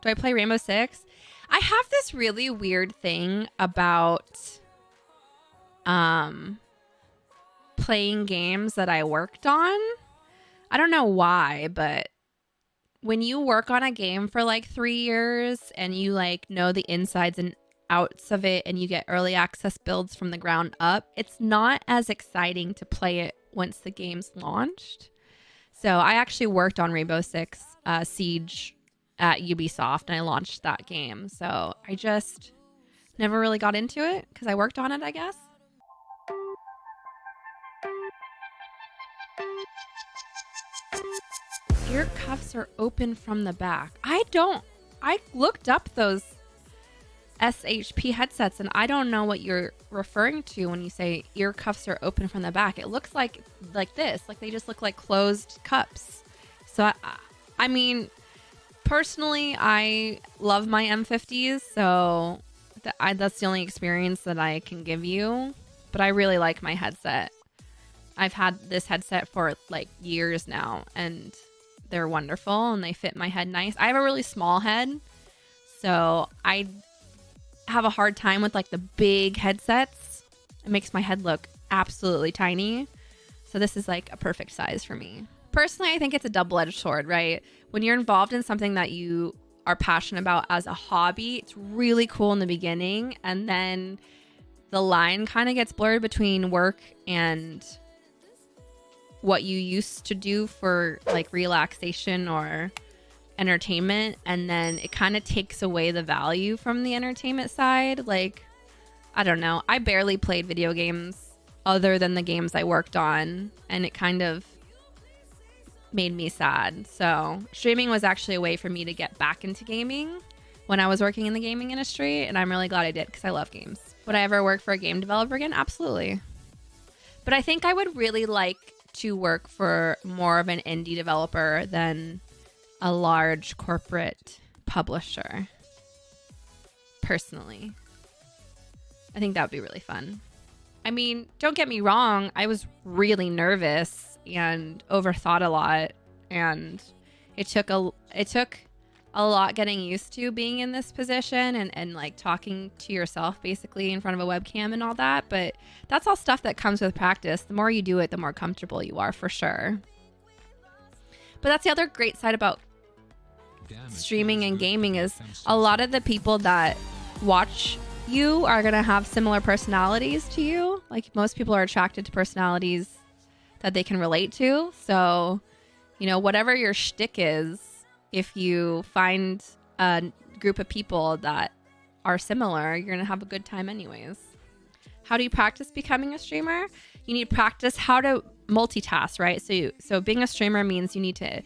Do I play Rainbow Six? I have this really weird thing about playing games that I worked on. I don't know why, but when you work on a game for like 3 years and you like know the insides and outs of it and you get early access builds from the ground up, it's not as exciting to play it once the game's launched. So I actually worked on Rainbow Six Siege at Ubisoft and I launched that game. So I just never really got into it because I worked on it, I guess. Ear cuffs are open from the back. I looked up those SHP headsets and I don't know what you're referring to when you say ear cuffs are open from the back. It looks like this, like they just look like closed cups. So I mean, personally, I love my M50s, so that's the only experience that I can give you. But I really like my headset. I've had this headset for like years now, and they're wonderful, and they fit my head nice. I have a really small head, so I have a hard time with like the big headsets. It makes my head look absolutely tiny. So this is like a perfect size for me. Personally, I think it's a double-edged sword, right? When you're involved in something that you are passionate about as a hobby, it's really cool in the beginning, and then the line kind of gets blurred between work and what you used to do for like relaxation or entertainment, and then it kind of takes away the value from the entertainment side. Like, I don't know. I barely played video games other than the games I worked on, and it kind of made me sad. So streaming was actually a way for me to get back into gaming when I was working in the gaming industry, and I'm really glad I did because I love games. Would I ever work for a game developer again? Absolutely. But I think I would really like to work for more of an indie developer than a large corporate publisher. Personally, I think that would be really fun. I mean, don't get me wrong, I was really nervous and overthought a lot, and it took a lot getting used to being in this position and like talking to yourself basically in front of a webcam and all that. But that's all stuff that comes with practice. The more you do it, the more comfortable you are, for sure. But that's the other great side about streaming and gaming is a lot of the people that watch you are going to have similar personalities to you. Like, most people are attracted to personalities that they can relate to. So, you know, whatever your shtick is, if you find a group of people that are similar, you're going to have a good time anyways. How do you practice becoming a streamer? You need to practice how to multitask, right? So being a streamer means you need to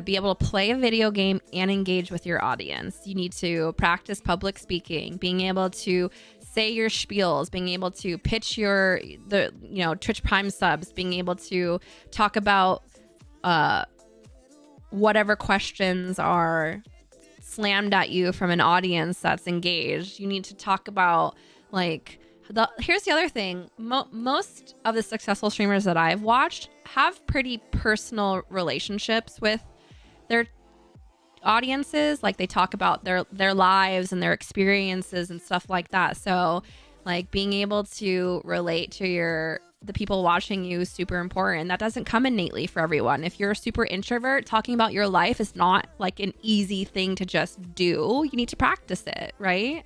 be able to play a video game and engage with your audience. You need to practice public speaking, being able to say your spiels, being able to pitch the Twitch Prime subs, being able to talk about whatever questions are slammed at you from an audience that's engaged. You need to talk about, like, here's the other thing. Most of the successful streamers that I've watched have pretty personal relationships with their audiences. Like, they talk about their lives and their experiences and stuff like that. So, like, being able to relate to the people watching you is super important. That doesn't come innately for everyone. If you're a super introvert, talking about your life is not like an easy thing to just do. You need to practice it, right?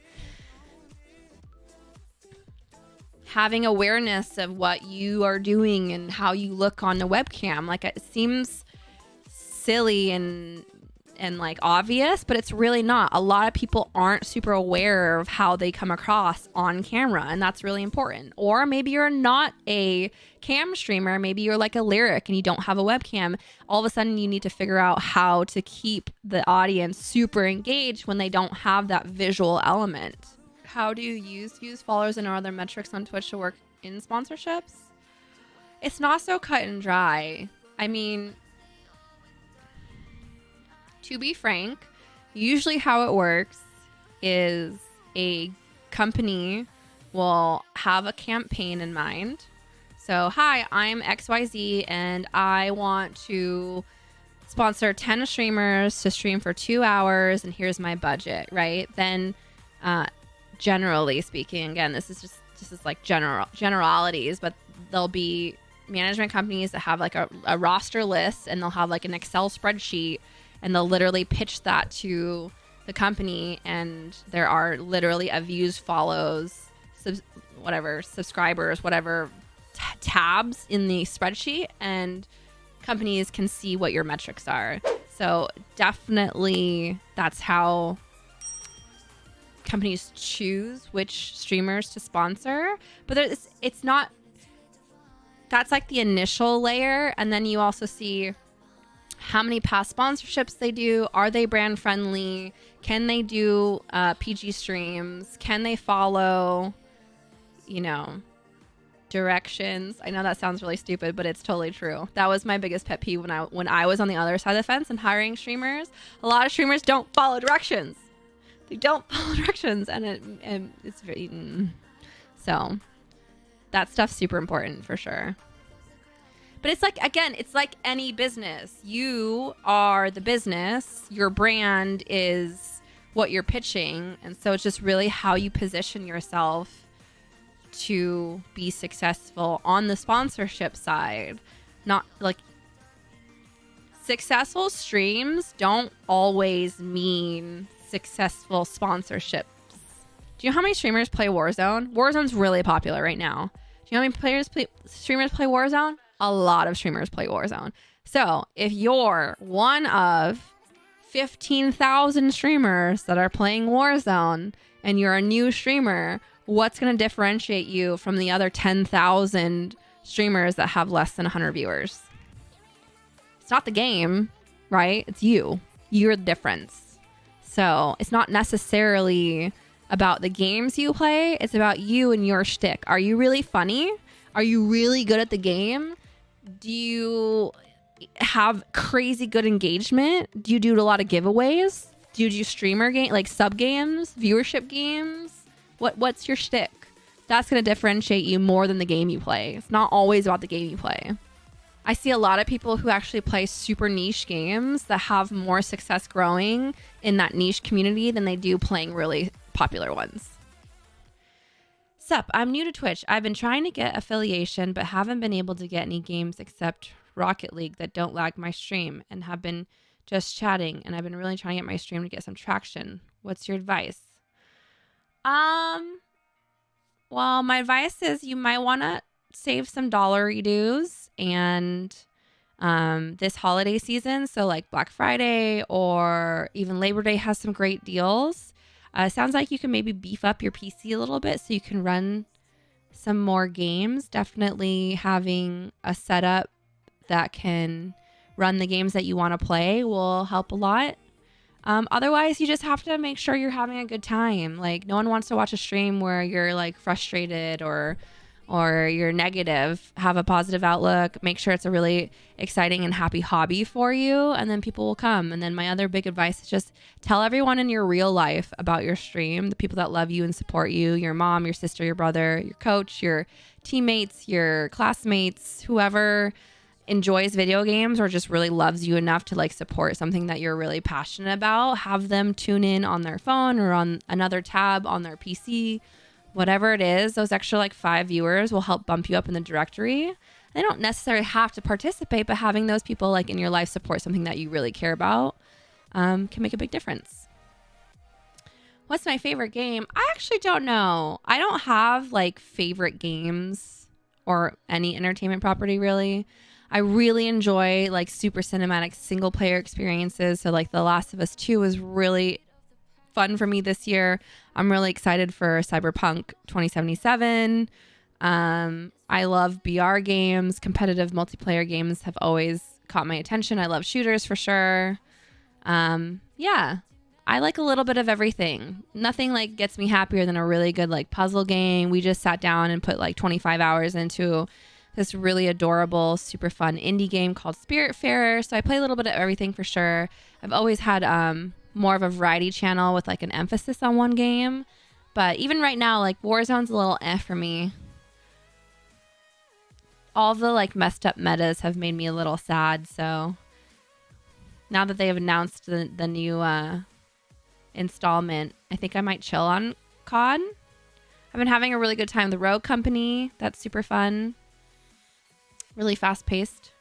Having awareness of what you are doing and how you look on the webcam. Like, it seems silly and like obvious, but it's really not. A lot of people aren't super aware of how they come across on camera, and that's really important. Or maybe you're not a cam streamer. Maybe you're like a lyric and you don't have a webcam. All of a sudden you need to figure out how to keep the audience super engaged when they don't have that visual element. How do you use views, followers, and other metrics on Twitch to work in sponsorships? It's not so cut and dry. I mean, to be frank, usually how it works is a company will have a campaign in mind. So, hi, I'm XYZ and I want to sponsor 10 streamers to stream for 2 hours and here's my budget, right? Then generally speaking, again, this is like generalities, but there'll be management companies that have like a roster list, and they'll have like an Excel spreadsheet, and they'll literally pitch that to the company, and there are literally a views, follows, subscribers, whatever tabs in the spreadsheet, and companies can see what your metrics are. So definitely that's how companies choose which streamers to sponsor. But it's not, that's like the initial layer. And then you also see how many past sponsorships they do. Are they brand friendly? Can they do PG streams? Can they follow, directions? I know that sounds really stupid, but it's totally true. That was my biggest pet peeve when I was on the other side of the fence and hiring streamers. A lot of streamers don't follow directions. They don't follow directions, and it's very so that stuff's super important for sure. But it's like, again, it's like any business. You are the business. Your brand is what you're pitching, and so it's just really how you position yourself to be successful on the sponsorship side. Not like successful streams don't always mean successful sponsorships. Do you know how many streamers play Warzone? Warzone's really popular right now. Do you know how many streamers play Warzone? A lot of streamers play Warzone. So if you're one of 15,000 streamers that are playing Warzone and you're a new streamer, what's going to differentiate you from the other 10,000 streamers that have less than 100 viewers? It's not the game, right? It's you. You're the difference. So it's not necessarily about the games you play. It's about you and your shtick. Are you really funny? Are you really good at the game? Do you have crazy good engagement? Do you do a lot of giveaways? Do you do streamer game, like sub games, viewership games? What's your shtick? That's going to differentiate you more than the game you play. It's not always about the game you play. I see a lot of people who actually play super niche games that have more success growing in that niche community than they do playing really popular ones. Sup, I'm new to Twitch. I've been trying to get affiliation, but haven't been able to get any games except Rocket League that don't lag my stream, and have been just chatting, and I've been really trying to get my stream to get some traction. What's your advice? Well, my advice is you might want to save some dollary dues, and this holiday season, so like Black Friday or even Labor Day has some great deals. Sounds like you can maybe beef up your PC a little bit so you can run some more games. Definitely having a setup that can run the games that you want to play will help a lot. Otherwise, you just have to make sure you're having a good time. Like, no one wants to watch a stream where you're like frustrated or you're negative. Have a positive outlook. Make sure it's a really exciting and happy hobby for you, and then people will come. And then my other big advice is just tell everyone in your real life about your stream, the people that love you and support you, your mom, your sister, your brother, your coach, your teammates, your classmates, whoever enjoys video games or just really loves you enough to like support something that you're really passionate about. Have them tune in on their phone or on another tab on their PC. Whatever it is, those extra like 5 viewers will help bump you up in the directory. They don't necessarily have to participate, but having those people like in your life support something that you really care about can make a big difference. What's my favorite game? I actually don't know. I don't have like favorite games or any entertainment property really. I really enjoy like super cinematic single player experiences. So like The Last of Us 2 was really fun for me this year. I'm really excited for Cyberpunk 2077. I love BR games. Competitive multiplayer games have always caught my attention. I love shooters for sure. Yeah, I like a little bit of everything. Nothing like gets me happier than a really good like puzzle game. We just sat down and put like 25 hours into this really adorable, super fun indie game called Spiritfarer. So I play a little bit of everything for sure. I've always had more of a variety channel with like an emphasis on one game. But even right now, like Warzone's a little for me. All the like messed up metas have made me a little sad. So now that they have announced the new installment, I think I might chill on COD. I've been having a really good time. The Rogue Company, that's super fun. Really fast paced.